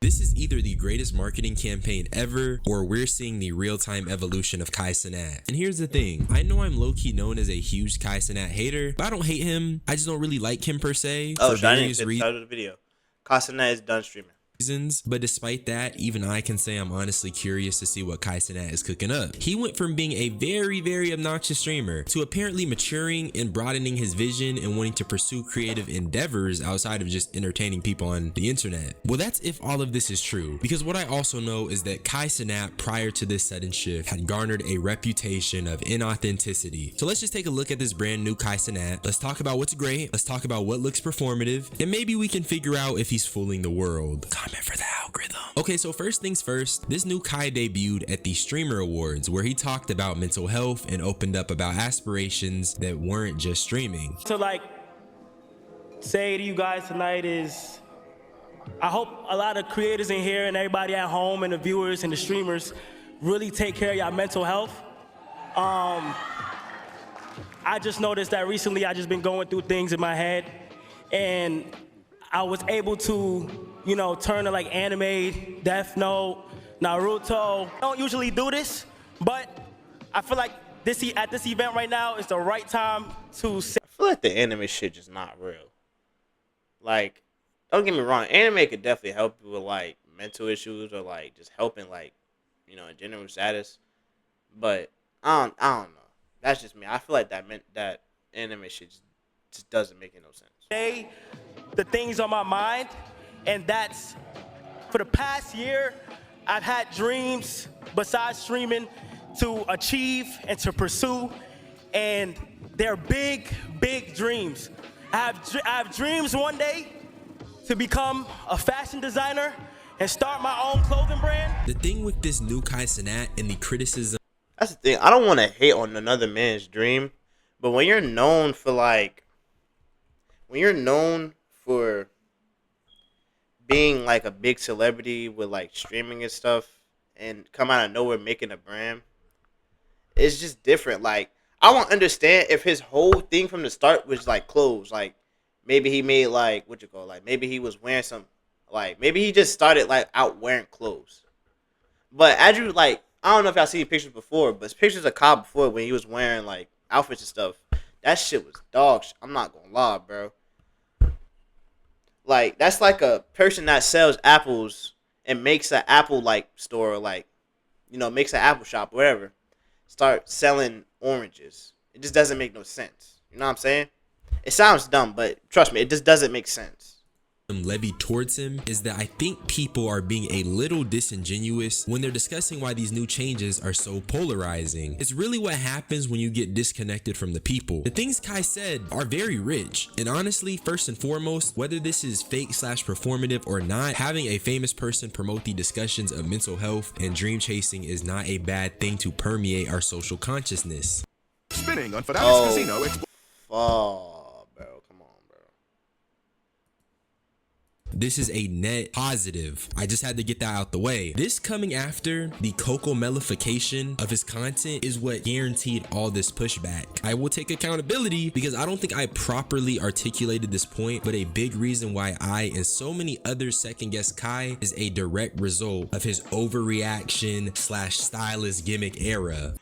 This is either the greatest marketing campaign ever, or we're seeing the real-time evolution of Kai Cenat. And here's the thing, I know I'm low-key known as a huge Kai Cenat hater, but I don't hate him. I just don't really like him per se. Oh, for shit, I didn't various get the title of the video. Kai Cenat is done streaming. reasons, but despite that, even I can say I'm honestly curious to see what Kai Cenat is cooking up. He went from being a very obnoxious streamer to apparently maturing and broadening his vision and wanting to pursue creative endeavors outside of just entertaining people on the internet. Well, that's if all of this is true, because what I also know is that Kai Cenat, prior to this sudden shift, had garnered a reputation of inauthenticity. So let's just take a look at this brand new Kai Cenat. Let's talk about what's great, let's talk about what looks performative, and maybe we can figure out if he's fooling the world. For the algorithm. Okay, so first things first, this new Kai debuted at the Streamer Awards, where he talked about mental health and opened up about aspirations that weren't just streaming. To say to you guys tonight is, I hope a lot of creators in here and everybody at home and the viewers and the streamers really take care of your mental health. I just noticed that recently I just been going through things in my head, and I was able to, turn to anime, Death Note, Naruto. I don't usually do this, but I feel like at this event right now is the right time to say. I feel like the anime shit just not real. Don't get me wrong, anime could definitely help you with mental issues or just helping in general status. But I don't know. That's just me. I feel like that anime shit just doesn't make no sense. Say the things on my mind, and that's for the past year I've had dreams besides streaming to achieve and to pursue, and they're big dreams. I have dreams one day to become a fashion designer and start my own clothing brand. The thing with this new Kai Cenat and the criticism, that's the thing, I don't want to hate on another man's dream, but when you're known for being a big celebrity with streaming and stuff and come out of nowhere making a brand, it's just different. I won't understand if his whole thing from the start was clothes. Maybe he made maybe he was wearing some maybe he just started out wearing clothes. But Andrew, I don't know if y'all seen pictures before, but pictures of Kyle before when he was wearing outfits and stuff. That shit was dog shit. I'm not gonna lie, bro. That's like a person that sells apples and makes an apple store, makes an apple shop, whatever. Start selling oranges. It just doesn't make no sense. You know what I'm saying? It sounds dumb, but trust me, it just doesn't make sense. levied towards him is that I think people are being a little disingenuous when they're discussing why these new changes are so polarizing. It's really what happens when you get disconnected from the people. The things Kai said are very rich, and honestly, first and foremost, whether this is fake / performative or not, having a famous person promote the discussions of mental health and dream chasing is not a bad thing to permeate our social consciousness. Spinning on Fideli's Casino. This is a net positive. I just had to get that out the way. This coming after the Coco-melification of his content is what guaranteed all this pushback. I will take accountability because I don't think I properly articulated this point, but a big reason why I and so many others second guess Kai is a direct result of his overreaction / stylist gimmick era.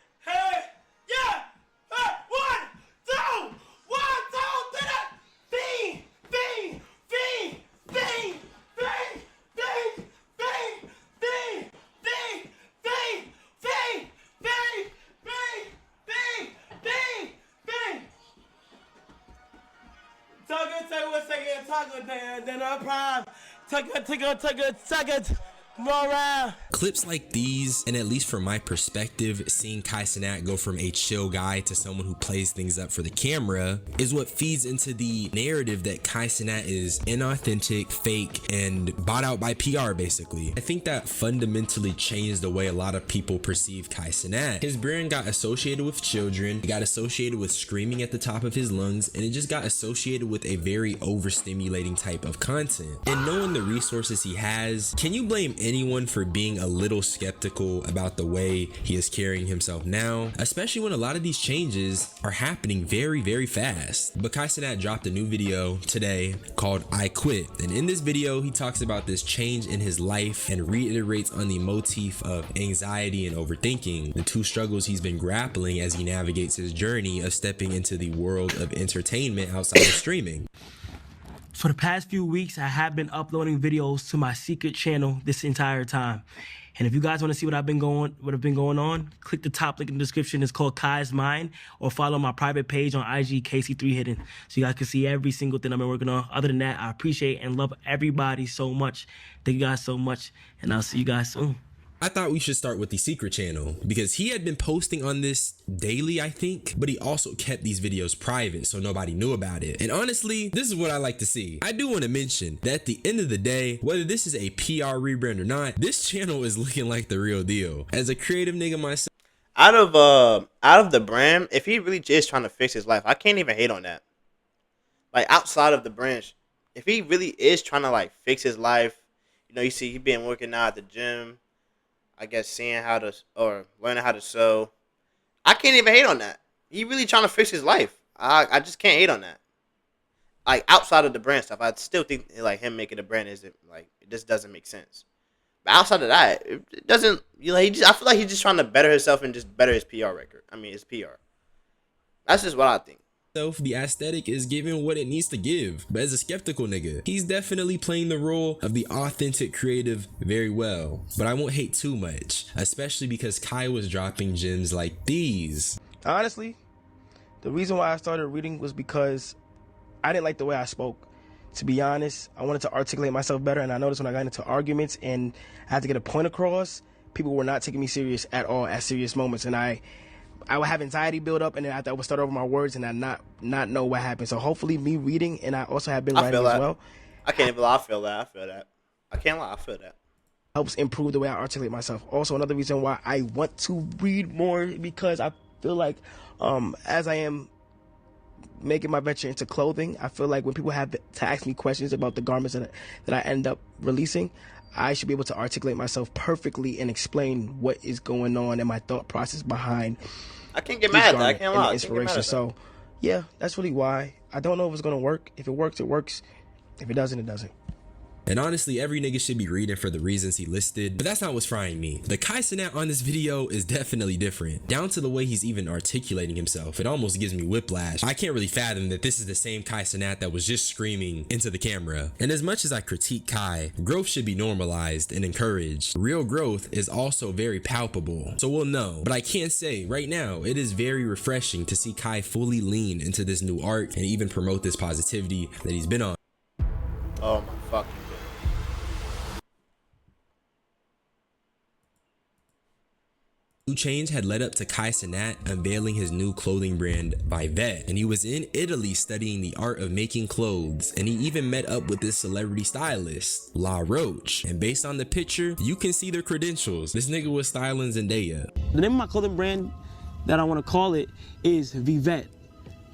Clips like these, and at least from my perspective, seeing Kai Cenat go from a chill guy to someone who plays things up for the camera is what feeds into the narrative that Kai Cenat is inauthentic, fake, and bought out by PR basically. I think that fundamentally changed the way a lot of people perceive Kai Cenat. His brand got associated with children, it got associated with screaming at the top of his lungs, and it just got associated with a very overstimulating type of content. And knowing the resources he has, can you blame anyone for being a little skeptical about the way he is carrying himself now, especially when a lot of these changes are happening very, very fast. But Kai Cenat dropped a new video today called I Quit. And in this video, he talks about this change in his life and reiterates on the motif of anxiety and overthinking, the two struggles he's been grappling as he navigates his journey of stepping into the world of entertainment outside of streaming. For the past few weeks, I have been uploading videos to my secret channel this entire time. And if you guys want to see what have been going on, click the top link in the description. It's called Kai's Mind, or follow my private page on IG, KC3 Hidden, so you guys can see every single thing I've been working on. Other than that, I appreciate and love everybody so much. Thank you guys so much, and I'll see you guys soon. I thought we should start with the secret channel because he had been posting on this daily, I think, but he also kept these videos private so nobody knew about it. And honestly, this is what I like to see. I do want to mention that at the end of the day, whether this is a PR rebrand or not, this channel is looking like the real deal. As a creative nigga myself, Out of the brand, if he really is trying to fix his life, I can't even hate on that. Like, outside of the branch, if he really is trying to like fix his life, you know, you see he been working out at the gym, I guess seeing how to, or learning how to sew. I can't even hate on that. He really trying to fix his life. I just can't hate on that. Like, outside of the brand stuff, I still think like him making a brand isn't like, it just doesn't make sense. But outside of that, it doesn't. You know, I feel like he's just trying to better himself and just better his PR record. I mean, his PR. That's just what I think. the aesthetic is giving what it needs to give. But as a skeptical nigga, he's definitely playing the role of the authentic creative very well. But I won't hate too much, especially because Kai was dropping gems like these. Honestly, the reason why I started reading was because I didn't like the way I spoke. To be honest, I wanted to articulate myself better, and I noticed when I got into arguments and I had to get a point across, people were not taking me serious at all at serious moments, and I would have anxiety build up, and then I would start over my words and I not know what happened. So hopefully me reading, and I also have been writing as well. I can't even lie. I feel that. I can't lie. I feel that. Helps improve the way I articulate myself. Also, another reason why I want to read more, because I feel like as I am making my venture into clothing, I feel like when people have to ask me questions about the garments that I end up releasing, I should be able to articulate myself perfectly and explain what is going on and my thought process behind. I can't get mad at that. I can't lie. Inspiration. So, yeah, that's really why. I don't know if it's gonna work. If it works, it works. If it doesn't, it doesn't. And honestly, every nigga should be reading for the reasons he listed, but that's not what's frying me. The Kai Cenat on this video is definitely different, down to the way he's even articulating himself. It almost gives me whiplash. I can't really fathom that this is the same Kai Cenat that was just screaming into the camera. And as much as I critique Kai, growth should be normalized and encouraged. Real growth is also very palpable, so we'll know. But I can say right now, it is very refreshing to see Kai fully lean into this new art and even promote this positivity that he's been on. Oh my fucking. New change had led up to Kai Cenat unveiling his new clothing brand Vivette, and he was in Italy studying the art of making clothes, and he even met up with this celebrity stylist, La Roche, and based on the picture, you can see their credentials. This nigga was styling Zendaya. The name of my clothing brand that I want to call it is Vivette.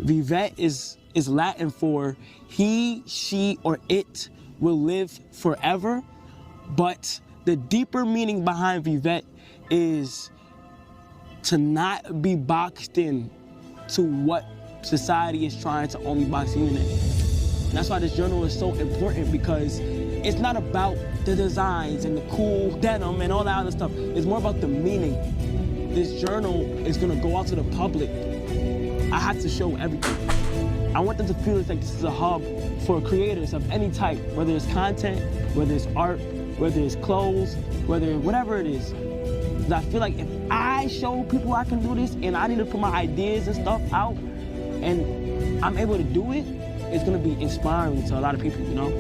Vivette is Latin for he, she, or it will live forever, but the deeper meaning behind Vivette is to not be boxed in to what society is trying to only box you in. And that's why this journal is so important, because it's not about the designs and the cool denim and all that other stuff. It's more about the meaning. This journal is gonna go out to the public. I have to show everything. I want them to feel like this is a hub for creators of any type, whether it's content, whether it's art, whether it's clothes, whatever it is. I feel like if I show people I can do this and I need to put my ideas and stuff out and I'm able to do it, it's gonna be inspiring to a lot of people, you know?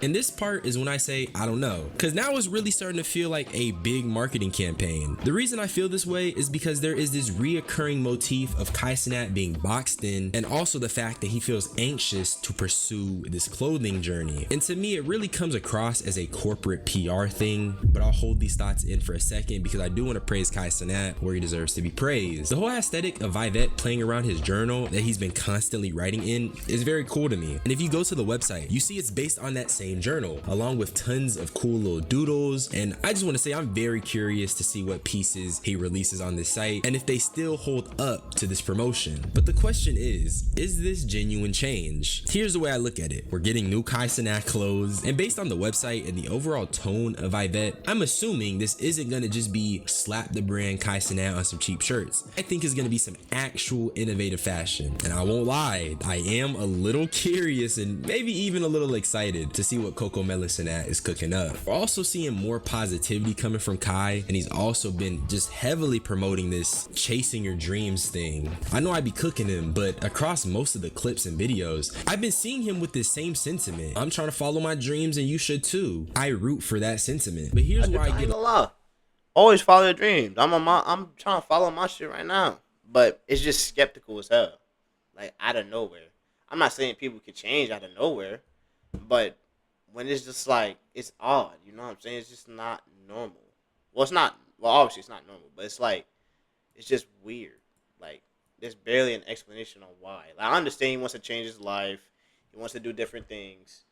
And this part is when I say, I don't know. Cause now it's really starting to feel like a big marketing campaign. The reason I feel this way is because there is this reoccurring motif of Kai Cenat being boxed in, and also the fact that he feels anxious to pursue this clothing journey. And to me, it really comes across as a corporate PR thing, but I'll hold these thoughts in for a second because I do want to praise Kai Cenat where he deserves to be praised. The whole aesthetic of Vivette playing around his journal that he's been constantly writing in is very cool to me. And if you go to the website, you see it's based on that same journal, along with tons of cool little doodles. And I just want to say I'm very curious to see what pieces he releases on this site and if they still hold up to this promotion. But the question is this genuine change? Here's the way I look at it. We're getting new Kai Cenat clothes, and based on the website and the overall tone of Vivette, I'm assuming this isn't gonna just be slap the brand Kai Cenat on some cheap shirts. I think it's gonna be some actual innovative fashion. And I won't lie, I am a little curious and maybe even a little excited to see what Coco Melon Cenat is cooking up. We're also seeing more positivity coming from Kai, and he's also been just heavily promoting this chasing your dreams thing. I know I be cooking him, but across most of the clips and videos, I've been seeing him with this same sentiment. I'm trying to follow my dreams and you should too. I root for that sentiment. But here's where I get always follow your dreams. I'm trying to follow my shit right now, but it's just skeptical as hell, like out of nowhere. I'm not saying people could change out of nowhere, but when it's just like, it's odd, you know what I'm saying? It's just not normal. Well, it's not. Well, obviously it's not normal, but it's like, it's just weird. Like, there's barely an explanation on why. Like, I understand he wants to change his life, he wants to do different things,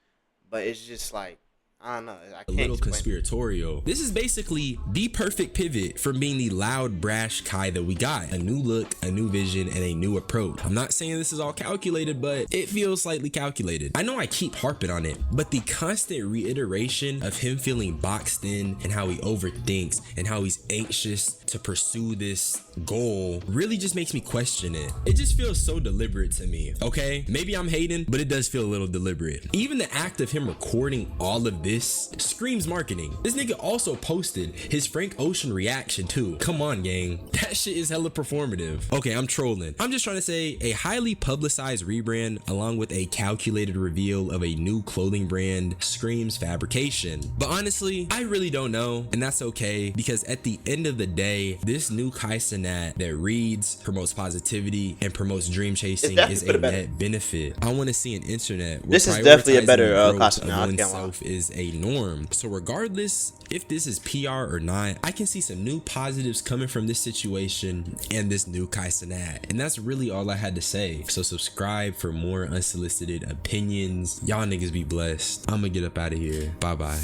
but it's just like, I don't know. I can't a little explain conspiratorial. This is basically the perfect pivot from being the loud, brash Kai that we got. A new look, a new vision, and a new approach. I'm not saying this is all calculated, but it feels slightly calculated. I know I keep harping on it, but the constant reiteration of him feeling boxed in and how he overthinks and how he's anxious to pursue this goal really just makes me question it. It just feels so deliberate to me, okay? Maybe I'm hating, but it does feel a little deliberate. Even the act of him recording all of this screams marketing. This nigga also posted his Frank Ocean reaction too. Come on, gang. That shit is hella performative. Okay, I'm trolling. I'm just trying to say a highly publicized rebrand along with a calculated reveal of a new clothing brand screams fabrication. But honestly, I really don't know, and that's okay, because at the end of the day, this new Kai Cenat that reads, promotes positivity, and promotes dream chasing is a net benefit. I want to see an internet where this is definitely a better Kai Cenat. Oneself is a norm. So regardless if this is PR or not, I can see some new positives coming from this situation and this new Kai Cenat. And that's really all I had to say. So subscribe for more unsolicited opinions. Y'all niggas be blessed. I'm gonna get up out of here. Bye bye.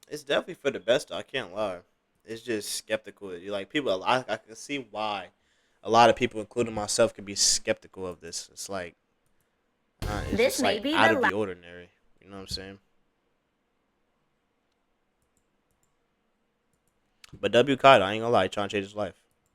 It's definitely for the best though, I can't lie. It's just skeptical. You like people, I can see why a lot of people, including myself, could be skeptical of this. It's like it's this just may like be out of the ordinary. You know what I'm saying? But W. Kai, I ain't gonna lie, trying to change his life.